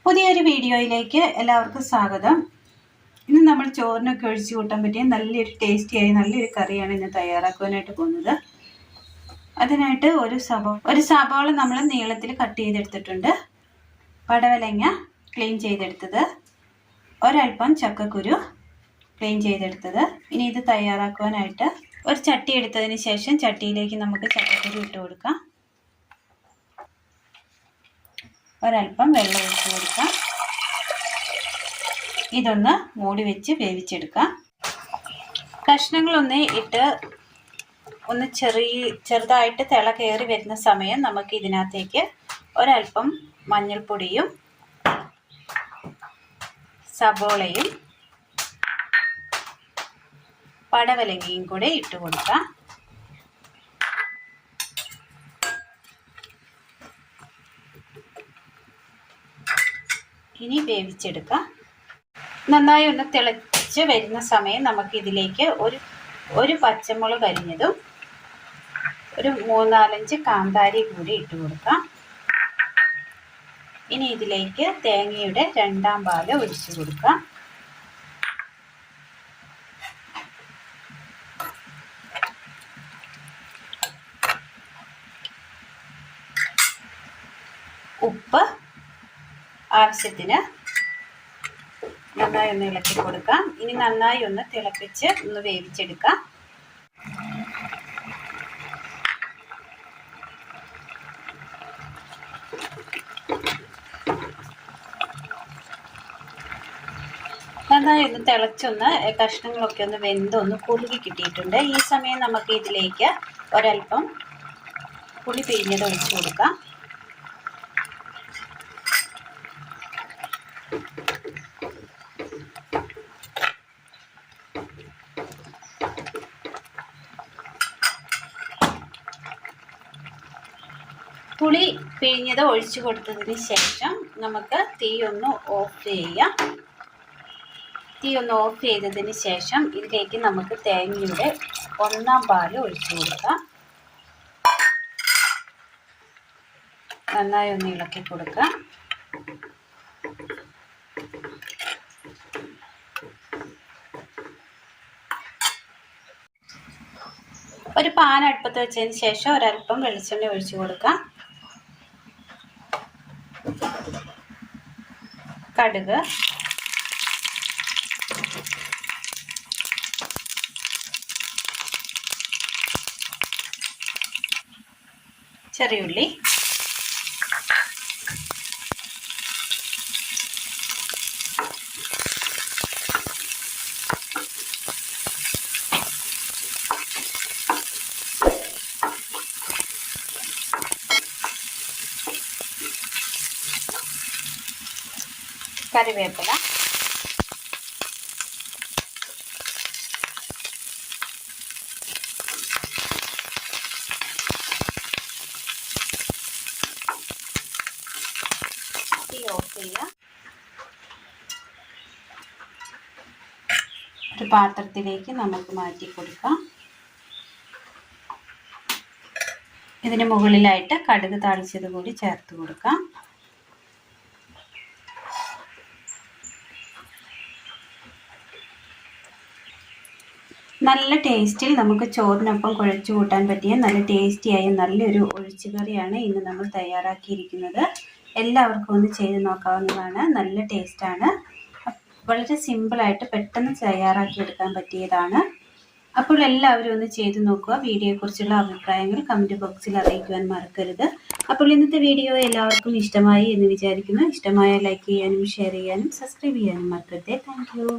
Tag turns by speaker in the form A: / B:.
A: പുതിയൊരു വീഡിയോയിലേക്ക് എല്ലാവർക്കും സ്വാഗതം. ഇന്ന് നമ്മൾ ചോറിനൊക്കെ ഒഴിച്ചു കൂട്ടാൻ പറ്റിയ നല്ലൊരു ടേസ്റ്റിയായി നല്ലൊരു കറിയാണ് ഇന്ന് തയ്യാറാക്കുവാനായിട്ട് പോകുന്നത്. അതിനായിട്ട് ഒരു സവാള നമ്മൾ നീളത്തിൽ കട്ട് ചെയ്തെടുത്തിട്ടുണ്ട്. പടവലങ്ങ ക്ലീൻ ചെയ്തെടുത്തത്, ഒരൽപ്പം ചക്കക്കുരു ക്ലീൻ ചെയ്തെടുത്തത്. ഇനി ഇത് തയ്യാറാക്കുവാനായിട്ട് ഒരു ചട്ടി എടുത്തതിന് ശേഷം ചട്ടിയിലേക്ക് നമുക്ക് ചക്കക്കുരു ഇട്ട് കൊടുക്കാം. ഒരൽപ്പം വെള്ളം ഒഴിച്ച് കൊടുക്കാം. ഇതൊന്ന് മൂടി വെച്ച് വേവിച്ചെടുക്കാം. കഷ്ണങ്ങളൊന്ന് ഇട്ട് ഒന്ന് ചെറുതായിട്ട് തിള കയറി വരുന്ന സമയം നമുക്ക് ഇതിനകത്തേക്ക് ഒരൽപ്പം മഞ്ഞൾപ്പൊടിയും സവോളയും പടവലങ്ങയും കൂടെ ഇട്ട് കൊടുക്കാം. ഇനി വേവിച്ചെടുക്കാം. നന്നായി ഒന്ന് തിളച്ച് വരുന്ന സമയം നമുക്ക് ഇതിലേക്ക് ഒരു പച്ചമുളക് അരിഞ്ഞതും ഒരു 3-4 കാന്താരി കൂടി ഇട്ട് കൊടുക്കാം. ഇനി ഇതിലേക്ക് തേങ്ങയുടെ 2ാം പാല് ഒഴിച്ചു കൊടുക്കാം. ഉപ്പ് ആവശ്യത്തിന് നന്നായി ഒന്ന് ഇളക്കി കൊടുക്കാം. ഇനി നന്നായി ഒന്ന് തിളപ്പിച്ച് ഒന്ന് വേവിച്ചെടുക്കാം. നന്നായി ഒന്ന് തിളച്ചൊന്ന് കഷ്ണങ്ങളൊക്കെ ഒന്ന് വെന്തൊന്ന് കുറുകി കിട്ടിയിട്ടുണ്ട്. ഈ സമയം നമുക്ക് ഇതിലേക്ക് ഒരൽപ്പം പുളി പിഴിഞ്ഞത് ഒഴിച്ചു കൊടുക്കാം. പുളി പിഴിഞ്ഞത് ഒഴിച്ചു കൊടുത്തതിന് ശേഷം നമുക്ക് തീ ഒന്ന് ഓഫ് ചെയ്യാം. തീ ഒന്ന് ഓഫ് ചെയ്തതിന് ശേഷം ഇതിലേക്ക് നമുക്ക് തേങ്ങയുടെ 1ാം പാല് ഒഴിച്ചു കൊടുക്കാം. നന്നായി ഒന്ന് ഇളക്കി കൊടുക്കാം. ഒരു പാൻ അടുപ്പത്ത് വെച്ചതിന് ശേഷം ഒരൽപ്പം വെളിച്ചെണ്ണ ഒഴിച്ചു കൊടുക്കാം. കടുക്, ചെറിയുള്ളി, കറിവേപ്പില, തീ ഓഫ് ചെയ്യാം. ഒരു പാത്രത്തിലേക്ക് നമുക്ക് മാറ്റി കൊടുക്കാം. ഇതിന് മുകളിലായിട്ട് കടുക് താളിച്ചത് കൂടി ചേർത്ത് കൊടുക്കാം. നല്ല ടേസ്റ്റിൽ നമുക്ക് ചോറിനൊപ്പം കുഴച്ചു കൂട്ടാൻ പറ്റിയ നല്ല ടേസ്റ്റിയായ നല്ലൊരു ഒഴിച്ചുകറിയാണ് ഇന്ന് നമ്മൾ തയ്യാറാക്കിയിരിക്കുന്നത്. എല്ലാവർക്കും ഒന്ന് ചെയ്ത് നോക്കാവുന്നതാണ്. നല്ല ടേസ്റ്റാണ്. വളരെ സിമ്പിളായിട്ട് പെട്ടെന്ന് തയ്യാറാക്കിയെടുക്കാൻ പറ്റിയതാണ്. അപ്പോൾ എല്ലാവരും ഒന്ന് ചെയ്ത് നോക്കുക. വീഡിയോയെക്കുറിച്ചുള്ള അഭിപ്രായങ്ങൾ കമൻറ്റ് ബോക്സിൽ അറിയിക്കുവാൻ മറക്കരുത്. അപ്പോൾ ഇന്നത്തെ വീഡിയോ എല്ലാവർക്കും ഇഷ്ടമായി എന്ന് വിചാരിക്കുന്നു. ഇഷ്ടമായ ലൈക്ക് ചെയ്യാനും ഷെയർ ചെയ്യാനും സബ്സ്ക്രൈബ് ചെയ്യാനും മറക്കരുത്. Thank you.